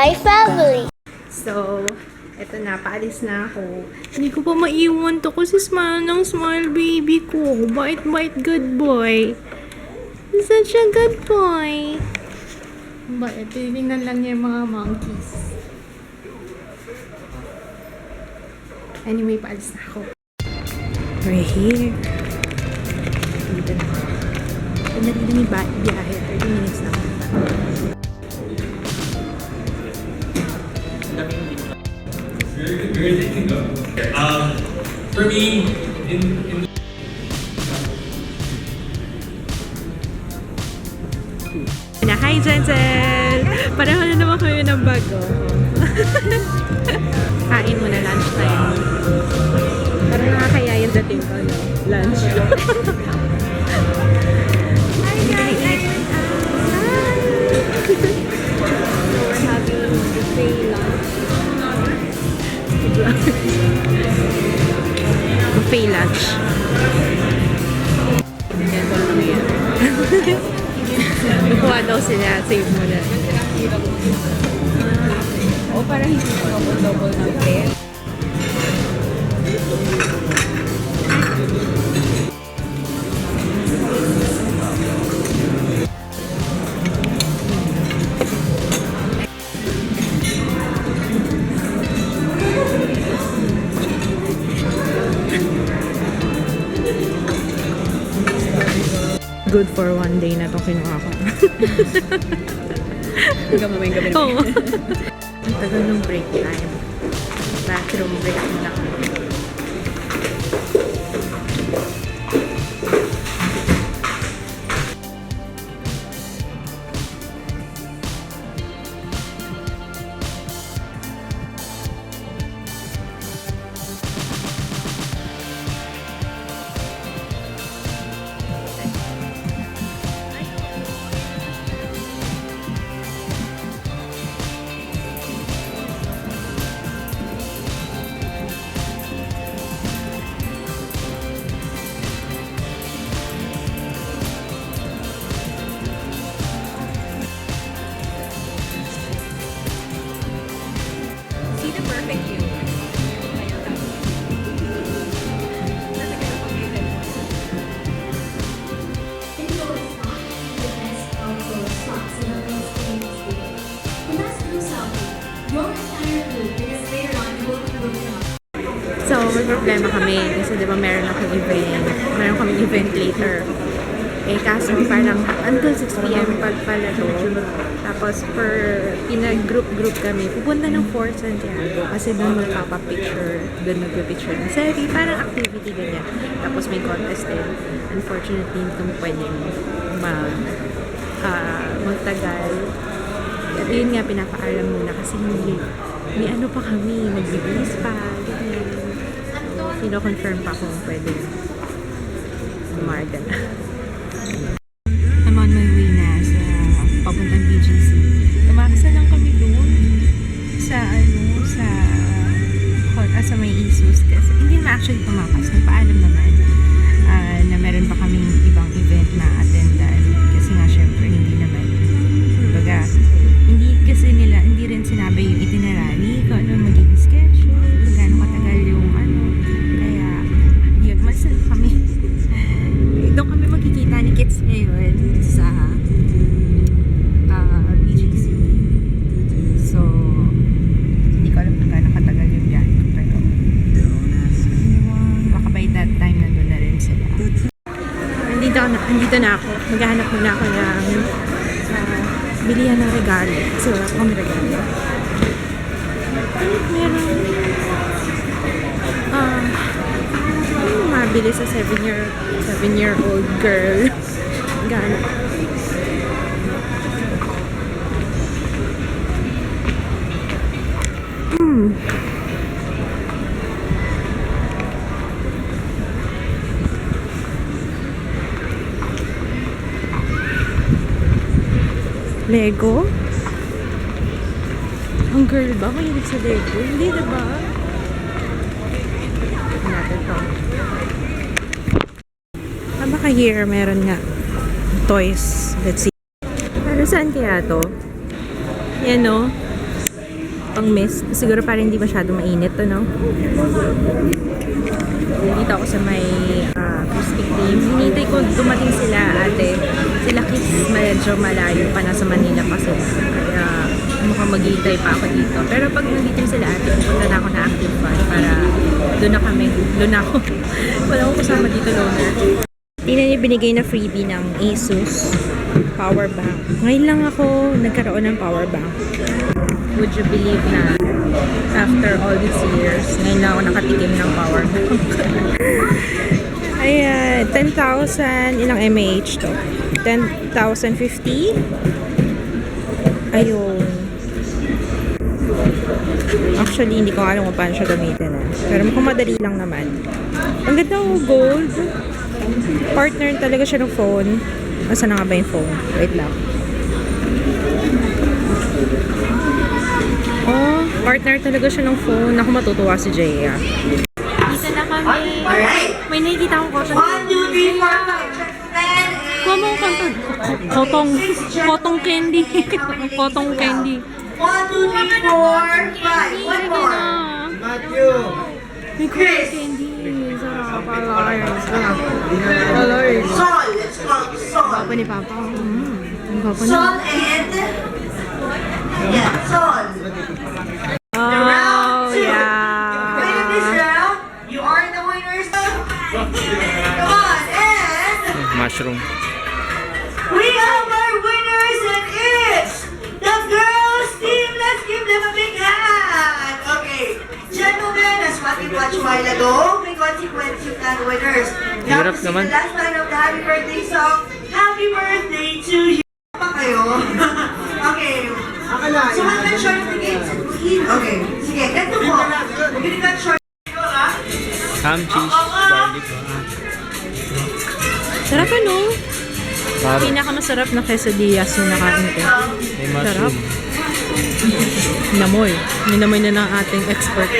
my family. So, eto na, paalis na ako. Hindi ko pa maiwan to kasi smile baby ko. Bait, good boy. Such a good boy. Bait, titingnan lang niya yung mga monkeys. Anyway, paalis na ako. We're here. Dito na ako. Pinarili ba biyahe? 30 minutes na ako. For me, Hi, Jensen! Pareho na naman kayo ng bago. Kain muna, lunch time. Parang nakakaya yung dating ko, no? Lunch. Hi, guys! So, we're having buffet lunch. Buffet lunch. Yan, wala na yan. Kuha daw sila. Save mo na. O para hindi double ng pera. Good for one day na itong kinuha ko. Hanggang mamayang gabi na. Oo. Ang tagal ng break time. Bathroom break na ako. See the perfect view. So, may problema kami kasi diba meron akong event. Meron kaming event later. Eh, kaso parang until 6 p.m. pala to. Tapos, pinag-group kami. Pupunta ng Fort Santiago kasi doon magpapapicture. Doon magpapicture ng selfie. Parang activity ganyan. Tapos may contest din. Unfortunately, hindi kami pwedeng magtagal. At yun nga, pinapaalam muna kasi may ano pa kami, magbibis pa, ganyan. Kino-confirm pa kung pwede umarga na. I'm on my way na sa papuntang BGC. Tumaksa lang kami doon sa may Isus kasi hindi na actually tumakas. Nagpaalam naman na meron pa kaming ibang event na attendan kasi nga syempre hindi naman. Baga, hindi rin sinabi yung itinerary kung ano magiging schedule, kung gaano katagal yung kaya yun, masal kami. Doon kami magkikita ni Kits ngayon sa BGC. So, hindi ko alam kung gaano katagal yung biyahe ko, pero baka by that time nandun na rin sila. Nandito na ako. Maghahanap muna ako ng bilihan ng regalo. Kasi wala akong regalo. Meron mabili sa 7-year-old girl. Gana. Lego? Ang girl ba? Mahilig sa Lego? Hindi, diba? Natin to. Baka here, meron nga toys. Let's see. Pero saan kaya to? Yan, no? pang mist. Siguro para hindi masyado mainit, ano? Dito ako sa may Krispy Kreme. Hinintay ko dumating sila, ate. Sila Kids medyo malayo pa, nasa Manila pa sila. Kaya mukhang maghihintay pa ako dito. Pero pag nandito sila, ate, pupunta na ako na Active Fun para doon na kami. Doon na ako. Wala akong kasama dito, loner. Tingnan niyo binigay na freebie ng Asus power bank. Ngayon lang ako nagkaroon ng power bank. Would you believe na after all these years, ngayon lang ako nakatikim ng power bank. Ay, 10,000, ilang mAh to? 10,050? Ayun. Actually, hindi ko alam kung paano siya gamitin. Pero mukhang madali lang naman. Ang ganda ng gold. Partner talaga siya ng phone. Nasaan na nga ba yung phone? Wait lang. Oh, partner talaga siya ng phone. Ako matutuwa si Jaya. Dito na kami. May nakikita akong cotton. 1, 2, 3, 4, 5, 6, 7, 8. Kuha mo cotton. Cotton candy. Cotton candy. 1, 2, 3, 4, 5. One more. May cotton candy. Sarap. Alright. Sol. Let's go. Sol. Papa ni Papa. Ang papa ni. Sol and... Yeah, Sol. Oh, Winning this yeah. round, you are the winners. Come on, and... Mushroom. We have our winners and it's the girls team. Let's give them a big hand. Okay, gentlemen, as what we watched a while ago, may consequence yung winners. Now Hirap to sing naman. the last line of the happy birthday song. Happy birthday to you. Pa kayo? Okay. So we'll cut short the games and we'll eat. Okay. Sige, get the ball. We're gonna cut short. Ham, cheese, garlic. Sarap ano? Parang Pinakamasarap na quesadillas yung nakain ko. may Sarap. mushroom. Namoy. Minamoy na ng ating expert.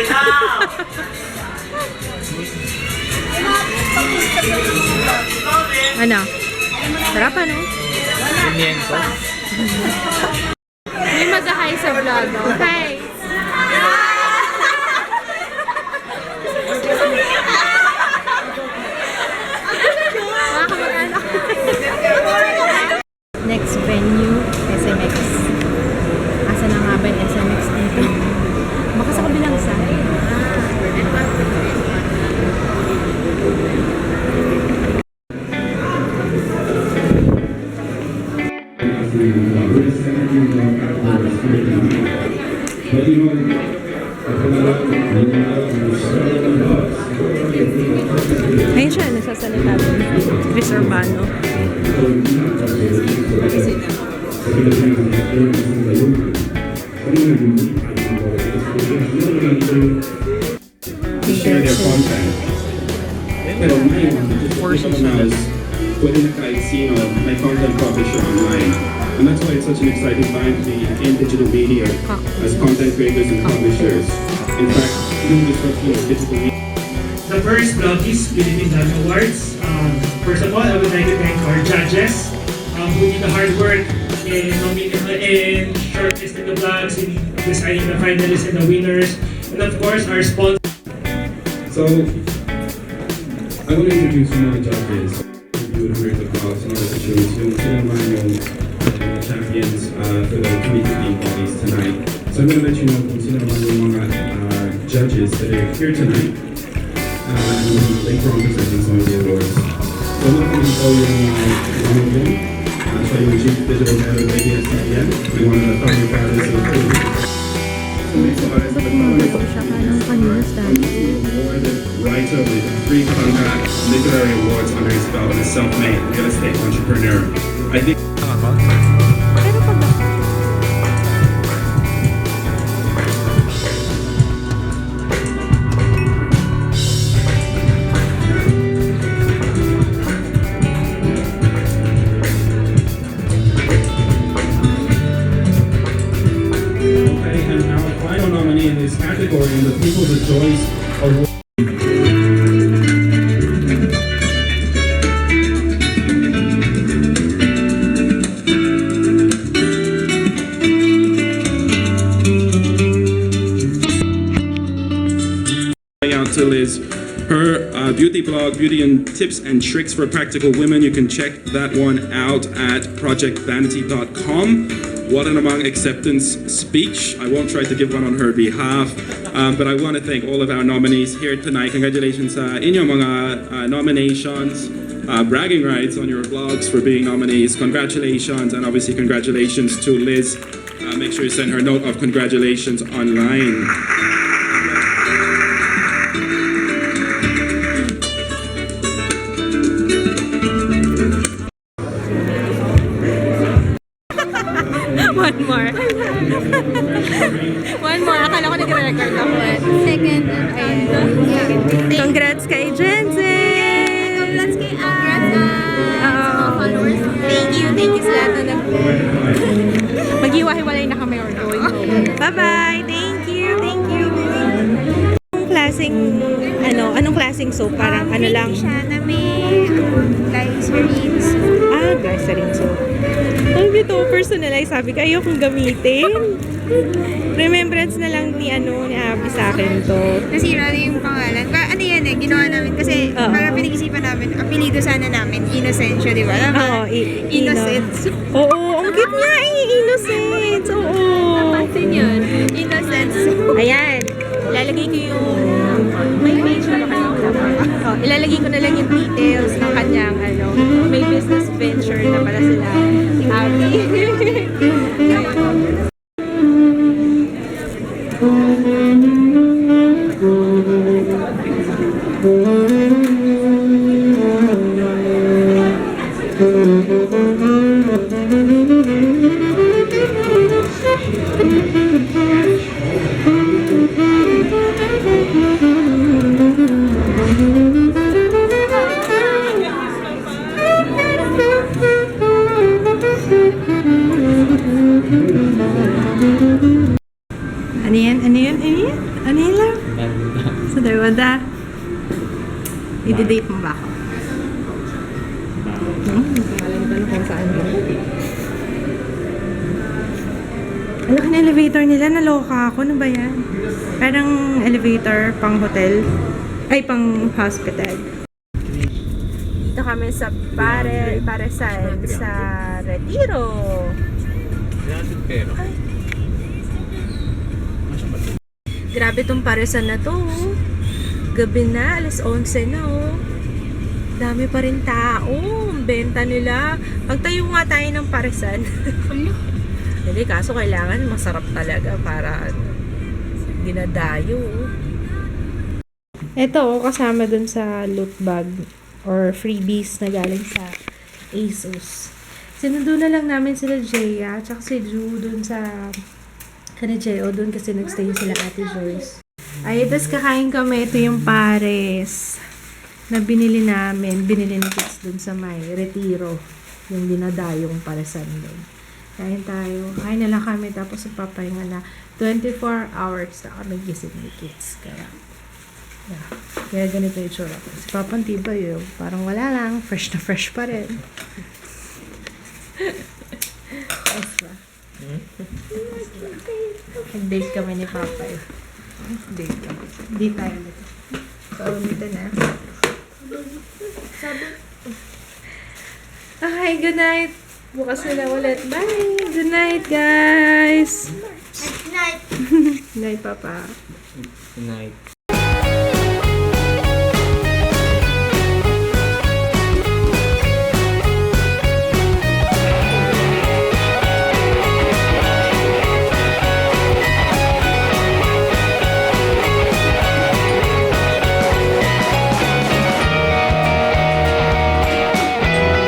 Ano? Sarap ano? Pimiento. May mag-hi sa vlog. Oh. Hi! Mga kamag-anak. Next venue, SMX. Asa na nga ba yung SMX dito? Baka sa kabilang side. Ayun siya, nagsasalita doon. Chris Urbano. share their content. Pero ngayon, just pwede na ka-see may content publisher online. And that's why it's such an exciting time to be in digital media as content creators and publishers. In fact, new disruption of digital media. The first Bloggies Philippine Dance Awards. First of all, I would like to thank our judges who did the hard work in shortlisting the vlogs, in deciding the finalists and the winners, and of course our sponsors. So, I want to introduce some of the judges. You would heard the vlogs and other shows. Yung sila naman yung champions for the community bodies tonight. So I'm going to let you know kung sino naman yung mga judges that are here tonight. And later on presenting some of the awards. So I'm not going to tell you one of them. So yung Chief Digital Head of ABS-CBN, one of the founding fathers of the Philippines. Awarded writer with 3 Conrad Literary Awards under his belt and a self-made real estate entrepreneur. I think Pero pag I am our final nominee in this category in the People's Choice Award. beauty blog, Beauty and Tips and Tricks for Practical Women. You can check that one out at projectvanity.com. What an among acceptance speech. I won't try to give one on her behalf, but I want to thank all of our nominees here tonight. Congratulations sa inyong mga nominations. Bragging rights on your blogs for being nominees. Congratulations, and obviously congratulations to Liz. Make sure you send her a note of congratulations online. One more. One more. Akala ko nag-record ako eh. Second, ayan. Congrats kay Jensen! Congrats kay mga followers. Thank you sa lahat na Maghiwa-hiwalay na kami or going home. Bye-bye! Thank you! Anong klaseng soap? Parang ano lang? Siya na may glycerin. Glycerin soap. Ang ito, personalize. Sabi ko, ayokong gamitin. Remembrance na lang ni Abby sa akin to. Nasira na yung pangalan. Ano yan ginawa namin kasi para pinag-isipan namin, apelido sana namin, Innocencio, di ba? Oo, Innocence. Oo, ang cute nga Innocence. Oo. Napansin yun. Innocence. Ayan. Ilalagay ko yung may page na kayo. Ilalagay ko na lang yung details ng kanyang may business venture na pala sila. Abby. Ano yan lang? Sa Darwanda. I-date mo ba ako? Alam ko na kung saan yun. Alam ko na elevator nila, naloka ako. Ano ba yan? Parang elevator pang hotel. Ay, pang hospital. Dito kami sa Paresan sa Retiro. Ay. Grabe tong Paresan na to. Gabi na, alas 11 na Dami pa rin tao. Benta nila. Pagtayo nga tayo ng Paresan. Hindi, kaso kailangan masarap talaga para ginadayo. Ito, kasama dun sa loot bag or freebies na galing sa ASUS. Sinundo na lang namin sila Jaya tsaka si Drew dun sa Canijeo dun kasi nagstay sila Ate Joyce. Ay, tapos kakain kami. Ito yung pares na binili namin. Binili ni Kids dun sa may Retiro. Yung dinadayong Paresan dun. Kain tayo. Kain na lang kami. Tapos papahinga na 24 hours na kami gising ni Kids. Kaya ganito yung tsura ko. Si Papa Tibay yun. Parang wala lang. Fresh na fresh pa rin. Yes ba? Nag-date kami ni Papa yun. Date kami. Date tayo nito. So, ulitin na. Okay, good night. Bukas na lang ulit. Bye! Good night, guys! Good night. Good night, Papa. Good night.